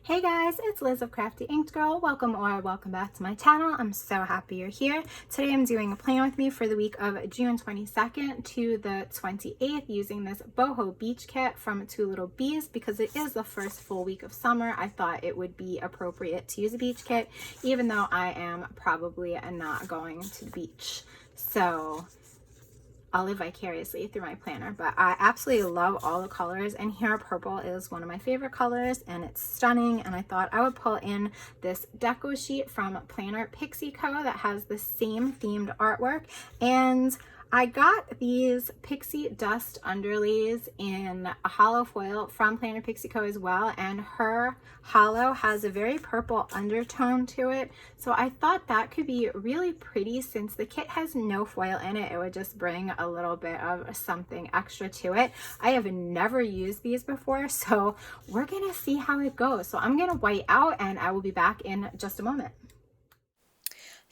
Hey guys, it's Liz of Crafty Inked Girl. Welcome back to my channel. I'm so happy you're here. Today I'm doing a plan with me for the week of June 22nd to the 28th using this Boho Beach kit from Two Lil Bees because it is the first full week of summer. I thought it would be appropriate to use a beach kit even though I am probably not going to the beach. So I'll live vicariously through my planner, but I absolutely love all the colors, and here purple is one of my favorite colors and it's stunning, and I thought I would pull in this deco sheet from Planner Pixie Co that has the same themed artwork. And I got these pixie dust underlays in a hollow foil from Planner Pixie Co as well, and her hollow has a very purple undertone to it, so I thought that could be really pretty. Since the kit has no foil in it, it would just bring a little bit of something extra to it. I have never used these before, so we're gonna see how it goes. So I'm gonna white out and I will be back in just a moment.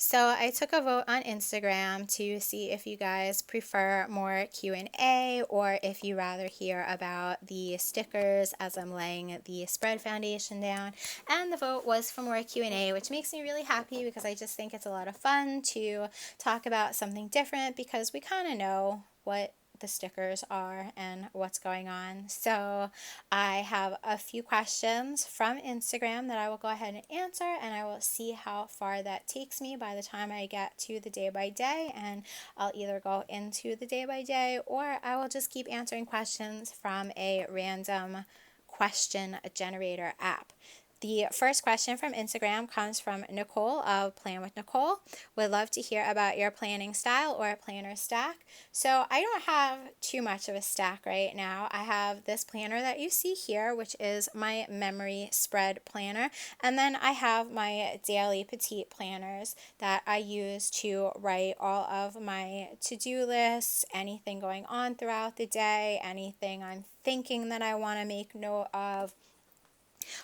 So I took a vote on Instagram to see if you guys prefer more Q&A or if you rather hear about the stickers as I'm laying the spread foundation down. And the vote was for more Q&A, which makes me really happy because I just think it's a lot of fun to talk about something different because we kind of know what the stickers are and what's going on. So I have a few questions from Instagram that I will go ahead and answer, and I will see how far that takes me by the time I get to the day by day, and I'll either go into the day by day or I will just keep answering questions from a random question generator app. The first question from Instagram comes from Nicole of Plan with Nicole. Would love to hear about your planning style or planner stack. So I don't have too much of a stack right now. I have this planner that you see here, which is my memory spread planner. And then I have my daily petite planners that I use to write all of my to-do lists, anything going on throughout the day, anything I'm thinking that I want to make note of.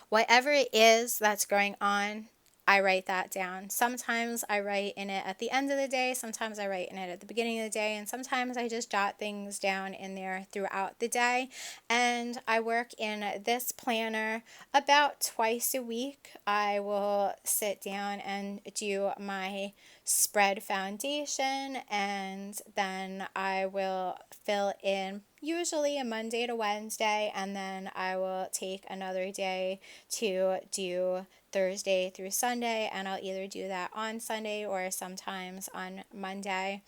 Whatever it is that's going on, I write that down. Sometimes I write in it at the end of the day, sometimes I write in it at the beginning of the day, and sometimes I just jot things down in there throughout the day. And I work in this planner about twice a week. I will sit down and do my spread foundation, and then I will fill in usually a Monday to Wednesday, and then I will take another day to do Thursday through Sunday, and I'll either do that on Sunday or sometimes on Monday.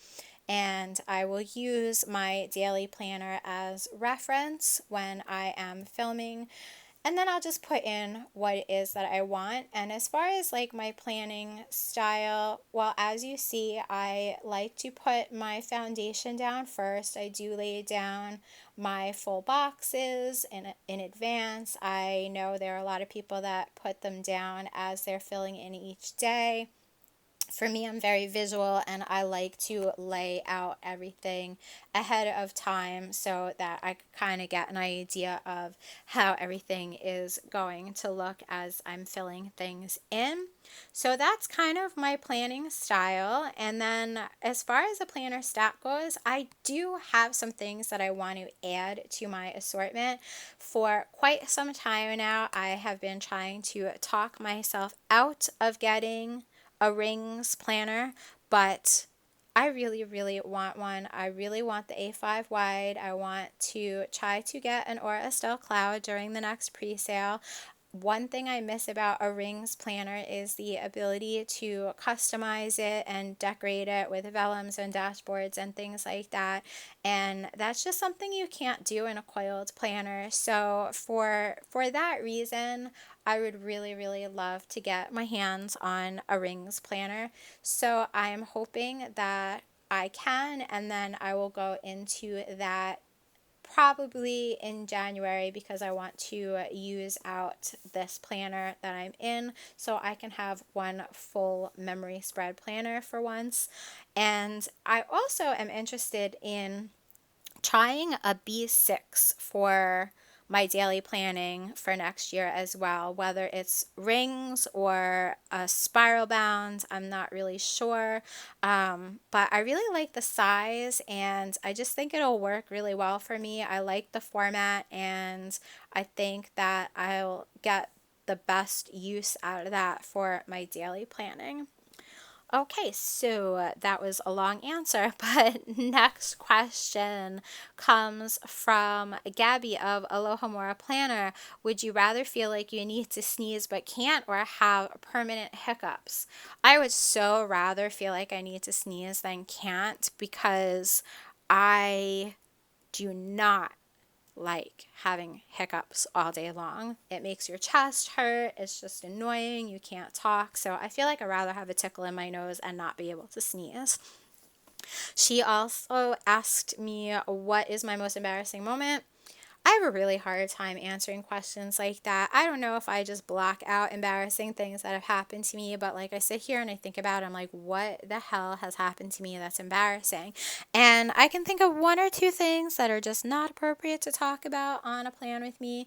And I will use my daily planner as reference when I am filming, and then I'll just put in what it is that I want. And as far as like my planning style, well, as you see, I like to put my foundation down first. I do lay down my full boxes in advance. I know there are a lot of people that put them down as they're filling in each day. For me, I'm very visual and I like to lay out everything ahead of time so that I kind of get an idea of how everything is going to look as I'm filling things in. So that's kind of my planning style. And then as far as the planner stack goes, I do have some things that I want to add to my assortment. For quite some time now, I have been trying to talk myself out of getting a rings planner, but I really want one. I really want the A5 wide. I want to try to get an Aura Estelle Cloud during the next pre-sale. One thing I miss about a rings planner is the ability to customize it and decorate it with vellums and dashboards and things like that, and that's just something you can't do in a coiled planner. So for that reason, I would really love to get my hands on a rings planner. So I'm hoping that I can, and then I will go into that probably in January because I want to use out this planner that I'm in so I can have one full memory spread planner for once. And I also am interested in trying a B6 for my daily planning for next year as well, whether it's rings or a spiral bound. I'm not really sure, but I really like the size and I just think it'll work really well for me. I like the format and I think that I'll get the best use out of that for my daily planning. Okay, so that was a long answer, but next question comes from Gabby of Aloha Mora Planner. Would you rather feel like you need to sneeze but can't, or have permanent hiccups? I would so rather feel like I need to sneeze than can't, because I do not like having hiccups all day long. It makes your chest hurt. It's just annoying. You can't talk. So I feel like I'd rather have a tickle in my nose and not be able to sneeze. She also asked me, what is my most embarrassing moment? I have a really hard time answering questions like that. I don't know if I just block out embarrassing things that have happened to me, but like I sit here and I think about it, I'm like, what the hell has happened to me that's embarrassing? And I can think of one or two things that are just not appropriate to talk about on a plan with me.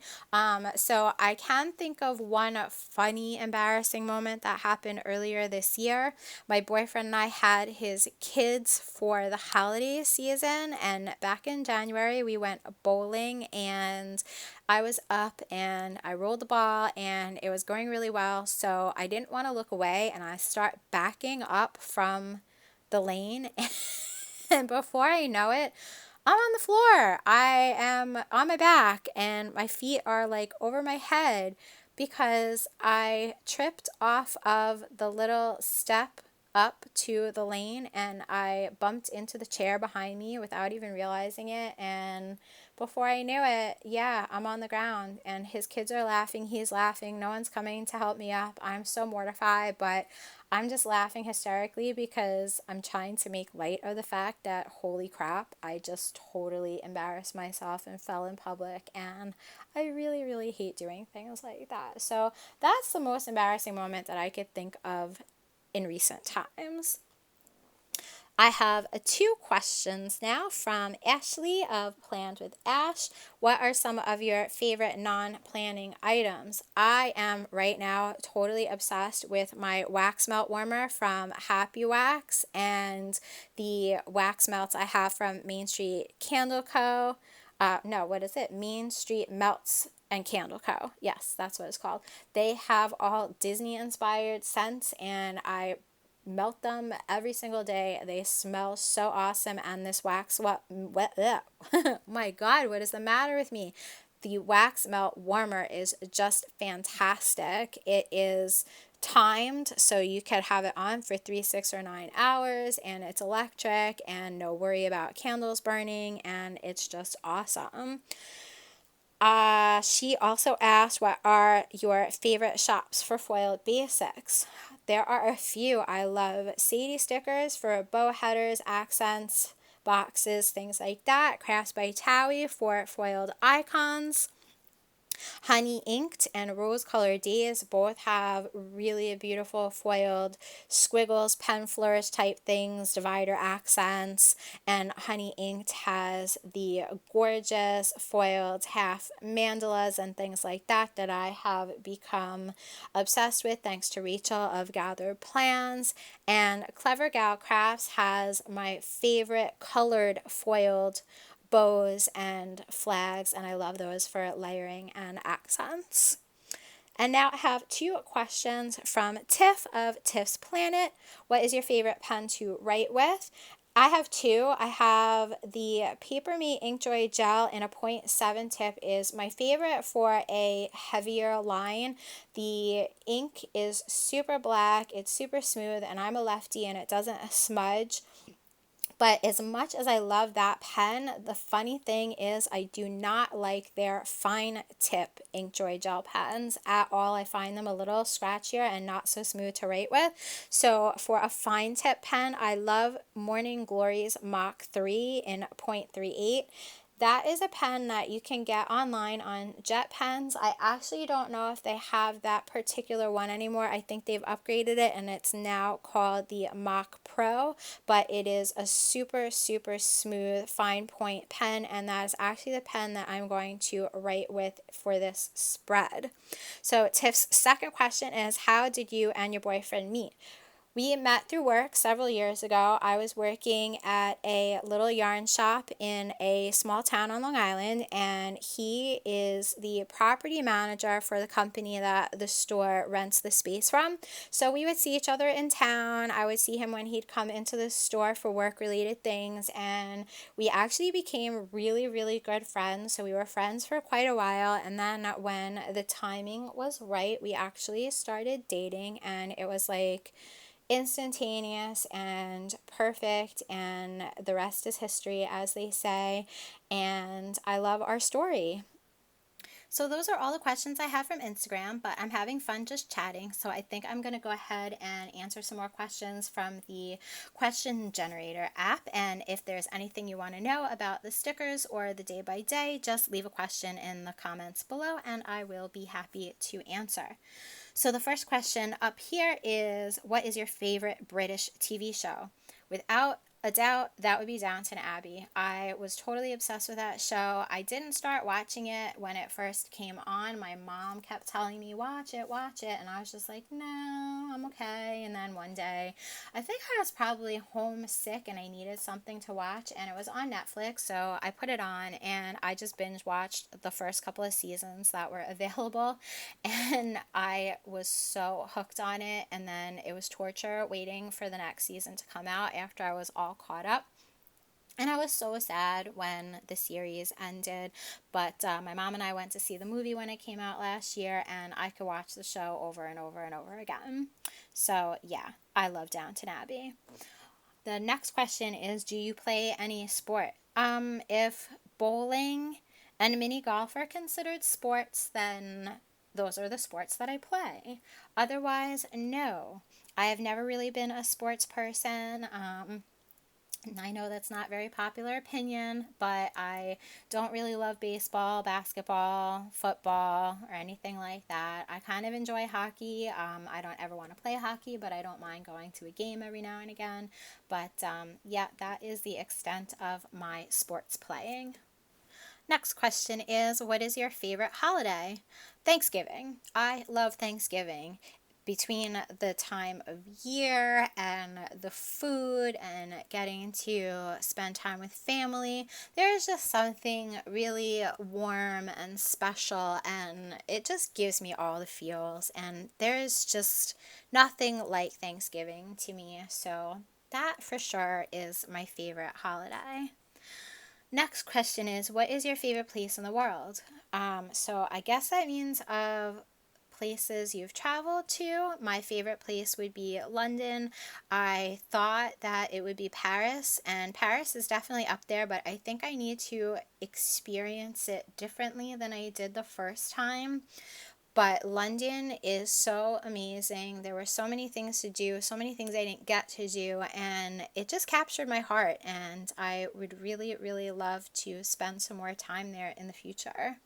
So I can think of one funny, embarrassing moment that happened earlier this year. My boyfriend and I had his kids for the holiday season, and back in January we went bowling, and I was up and I rolled the ball and it was going really well, so I didn't want to look away, and I start backing up from the lane and before I know it, I'm on the floor. I am on my back and my feet are like over my head because I tripped off of the little step up to the lane and I bumped into the chair behind me without even realizing it, and before I knew it, yeah, I'm on the ground and his kids are laughing, he's laughing, no one's coming to help me up. I'm so mortified, but I'm just laughing hysterically because I'm trying to make light of the fact that, holy crap, I just totally embarrassed myself and fell in public, and I really, really hate doing things like that. So that's the most embarrassing moment that I could think of in recent times. I have two questions now from Ashley of Planned with Ash. What are some of your favorite non-planning items? I am right now totally obsessed with my wax melt warmer from Happy Wax and the wax melts I have from Main Street Candle Co. No, what is it? Main Street Melts and Candle Co. Yes, that's what it's called. They have all Disney inspired scents, and I melt them every single day. They smell so awesome, and this wax my god, what is the matter with me? The wax melt warmer is just fantastic. It is timed, so you could have it on for 3, 6, or 9 hours, and it's electric and no worry about candles burning, and it's just awesome. She also asked, what are your favorite shops for foiled basics? There are a few. I love Sadie stickers for bow headers, accents, boxes, things like that. Crafts by Towie for foiled icons. Honey Inked and Rose Colored Days both have really beautiful foiled squiggles, pen flourish type things, divider accents, and Honey Inked has the gorgeous foiled half mandalas and things like that that I have become obsessed with thanks to Rachel of Gathered Plans. And Clever Gal Crafts has my favorite colored foiled bows and flags, and I love those for layering and accents. And now I have two questions from Tiff of Tiff's Planet. What is your favorite pen to write with? I have two. I have the Paper Me Inkjoy Gel in a 0.7 tip is my favorite for a heavier line. The ink is super black, it's super smooth, and I'm a lefty and it doesn't smudge. But as much as I love that pen, the funny thing is I do not like their fine tip Inkjoy gel pens at all. I find them a little scratchier and not so smooth to write with. So for a fine tip pen, I love Morning Glory's Mach 3 in 0.38. That is a pen that you can get online on Jet Pens. I actually don't know if they have that particular one anymore. I think they've upgraded it and it's now called the Mach Pro, but it is a super, super smooth fine point pen, and that is actually the pen that I'm going to write with for this spread. So Tiff's second question is, how did you and your boyfriend meet? We met through work several years ago. I was working at a little yarn shop in a small town on Long Island, and he is the property manager for the company that the store rents the space from. So we would see each other in town. I would see him when he'd come into the store for work-related things, and we actually became really, really good friends. So we were friends for quite a while, and then when the timing was right, we actually started dating, and it was like instantaneous and perfect, and the rest is history, as they say, and I love our story. So those are all the questions I have from Instagram, but I'm having fun just chatting, so I think I'm going to go ahead and answer some more questions from the question generator app. And if there's anything you want to know about the stickers or the day by day, just leave a question in the comments below and I will be happy to answer. So the first question up here is, what is your favorite British TV show? Without a doubt, that would be Downton Abbey. I was totally obsessed with that show. I didn't start watching it when it first came on. My mom kept telling me, watch it, and I was just like, no, I'm okay. And then one day, I think I was probably homesick and I needed something to watch, and it was on Netflix, so I put it on and I just binge watched the first couple of seasons that were available, and I was so hooked on it. And then it was torture waiting for the next season to come out after I was all caught up. And I was so sad when the series ended, but my mom and I went to see the movie when it came out last year, and I could watch the show over and over and over again. So yeah, I love Downton Abbey. The next question is, do you play any sport? If bowling and mini golf are considered sports, then those are the sports that I play. Otherwise, no. I have never really been a sports person. And I know that's not a very popular opinion, but I don't really love baseball, basketball, football, or anything like that. I kind of enjoy hockey. I don't ever want to play hockey, but I don't mind going to a game every now and again. But yeah, that is the extent of my sports playing. Next question is, what is your favorite holiday? Thanksgiving. I love Thanksgiving. Between the time of year and the food and getting to spend time with family, there's just something really warm and special, and it just gives me all the feels. And there's just nothing like Thanksgiving to me. So that for sure is my favorite holiday. Next question is, what is your favorite place in the world? So I guess that means of places you've traveled to. My favorite place would be London. I thought that it would be Paris, and Paris is definitely up there, but I think I need to experience it differently than I did the first time. But London is so amazing. There were so many things to do, so many things I didn't get to do, and it just captured my heart. And I would really, really love to spend some more time there in the future.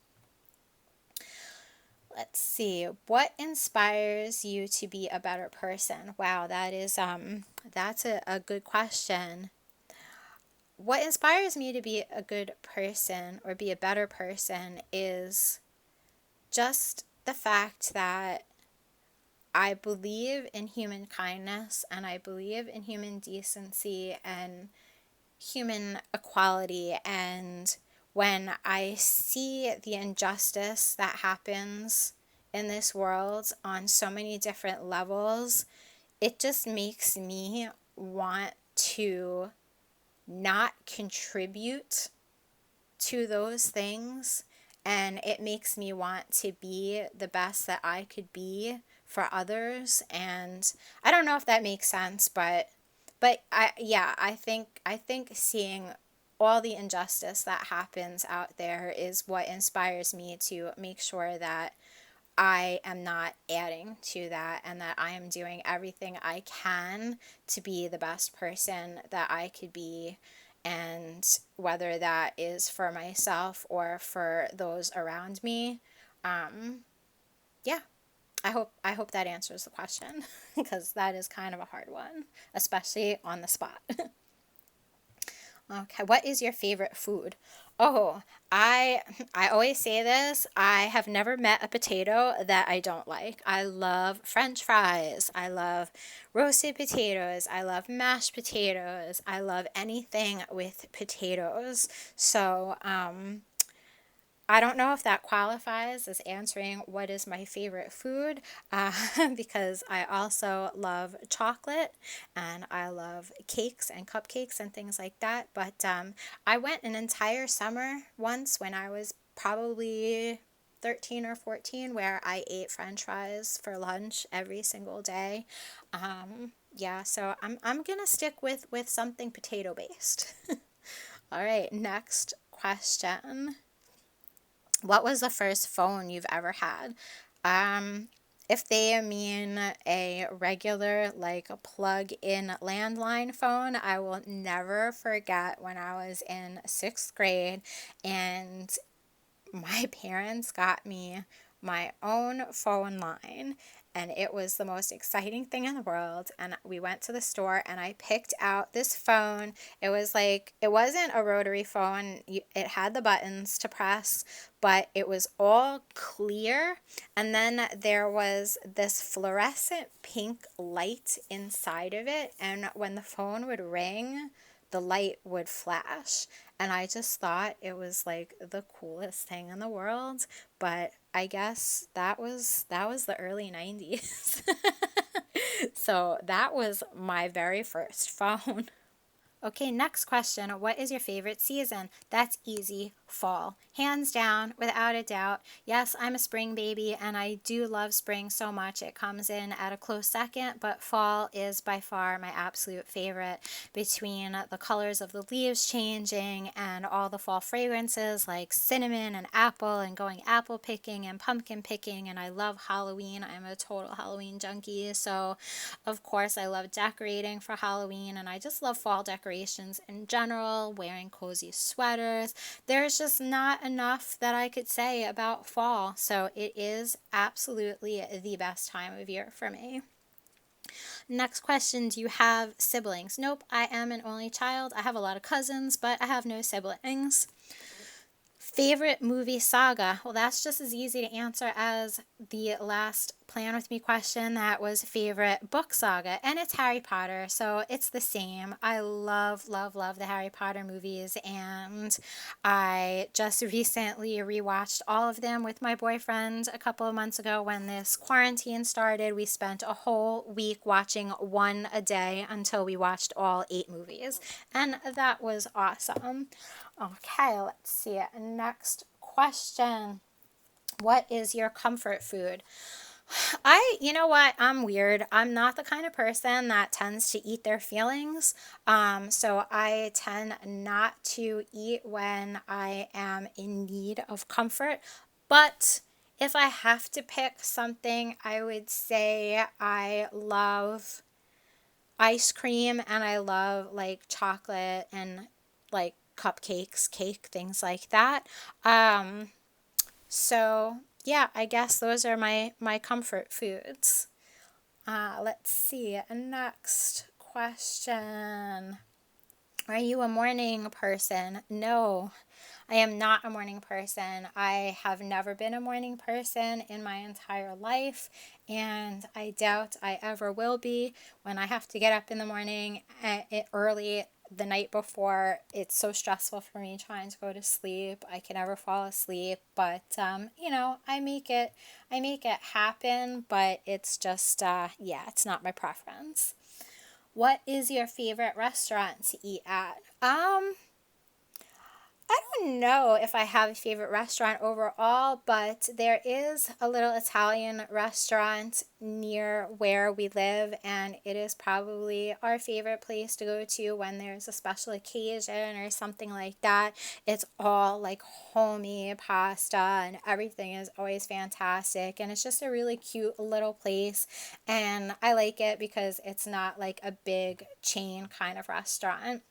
Let's see. What inspires you to be a better person? Wow, that's a good question. What inspires me to be a good person or be a better person is just the fact that I believe in human kindness, and I believe in human decency and human equality. And when I see the injustice that happens in this world on so many different levels, it just makes me want to not contribute to those things, and it makes me want to be the best that I could be for others. And I don't know if that makes sense, but I think seeing all the injustice that happens out there is what inspires me to make sure that I am not adding to that, and that I am doing everything I can to be the best person that I could be. And whether that is for myself or for those around me, yeah, I hope that answers the question because that is kind of a hard one, especially on the spot. Okay, what is your favorite food? Oh, I I always say this. I have never met a potato that I don't like. I love French fries. I love roasted potatoes. I love mashed potatoes. I love anything with potatoes. So, I don't know if that qualifies as answering what is my favorite food, uh, because I also love chocolate and I love cakes and cupcakes and things like that. But I went an entire summer once when I was probably 13 or 14 where I ate French fries for lunch every single day. Yeah, so I'm gonna stick with something potato based. All right, next question. What was the first phone you've ever had? Um, if they mean a regular, like a plug-in landline phone, I will never forget when I was in sixth grade and my parents got me my own phone line, and it was the most exciting thing in the world. And we went to the store and I picked out this phone. It was like, it wasn't a rotary phone, it had the buttons to press, but it was all clear. And then there was this fluorescent pink light inside of it, and when the phone would ring, the light would flash. And I just thought it was like the coolest thing in the world. But I guess that was the early 90s. So that was my very first phone. Okay, next question. What is your favorite season? That's easy. Fall. Hands down, without a doubt. Yes, I'm a spring baby and I do love spring so much. It comes in at a close second, but fall is by far my absolute favorite. Between the colors of the leaves changing and all the fall fragrances like cinnamon and apple, and going apple picking and pumpkin picking, and I love Halloween. I'm a total Halloween junkie. So, of course, I love decorating for Halloween, and I just love fall decorations in general, wearing cozy sweaters. There's just not enough that I could say about fall, so it is absolutely the best time of year for me. Next question. Do you have siblings? Nope, I am an only child. I have a lot of cousins, but I have no siblings. Favorite movie saga? Well, that's just as easy to answer as the last Plan With Me question that was favorite book saga, and it's Harry Potter, so it's the same. I love, love, love the Harry Potter movies, and I just recently rewatched all of them with my boyfriend a couple of months ago when this quarantine started. We spent a whole week watching one a day until we watched all 8 movies, and that was awesome. Okay, let's see. Next question. What is your comfort food? You know what? I'm weird. I'm not the kind of person that tends to eat their feelings. So I tend not to eat when I am in need of comfort. But if I have to pick something, I would say I love ice cream and I love like chocolate and like cupcakes, cake, things like that. So yeah, I guess those are my comfort foods. Let's see. Next question. Are you a morning person? No, I am not a morning person. I have never been a morning person in my entire life, and I doubt I ever will be. When I have to get up in the morning early the night before, it's so stressful for me trying to go to sleep. I can never fall asleep, but I make it happen, but it's just yeah, it's not my preference. What is your favorite restaurant to eat at? I don't know if I have a favorite restaurant overall, but there is a little Italian restaurant near where we live, and it is probably our favorite place to go to when there's a special occasion or something like that. It's all like homey pasta, and everything is always fantastic, and it's just a really cute little place, and I like it because it's not like a big chain kind of restaurant.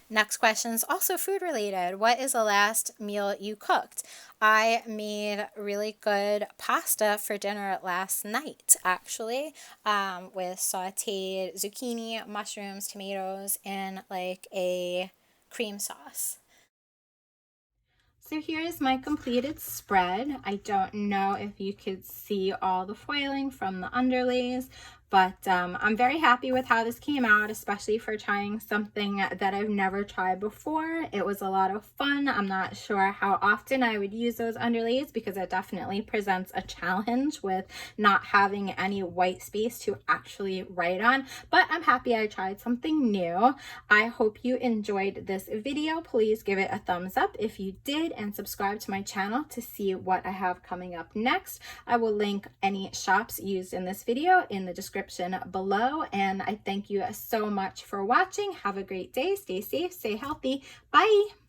Next question is also food related. What is the last meal you cooked? I made really good pasta for dinner last night, actually, with sauteed zucchini, mushrooms, tomatoes, and like a cream sauce. So here's my completed spread. I don't know if you could see all the foiling from the underlays, but I'm very happy with how this came out, especially for trying something that I've never tried before. It was a lot of fun. I'm not sure how often I would use those underlays because it definitely presents a challenge with not having any white space to actually write on, but I'm happy I tried something new. I hope you enjoyed this video. Please give it a thumbs up if you did, and subscribe to my channel to see what I have coming up next. I will link any shops used in this video in the description below, and I thank you so much for watching. Have a great day. Stay safe, stay healthy. Bye.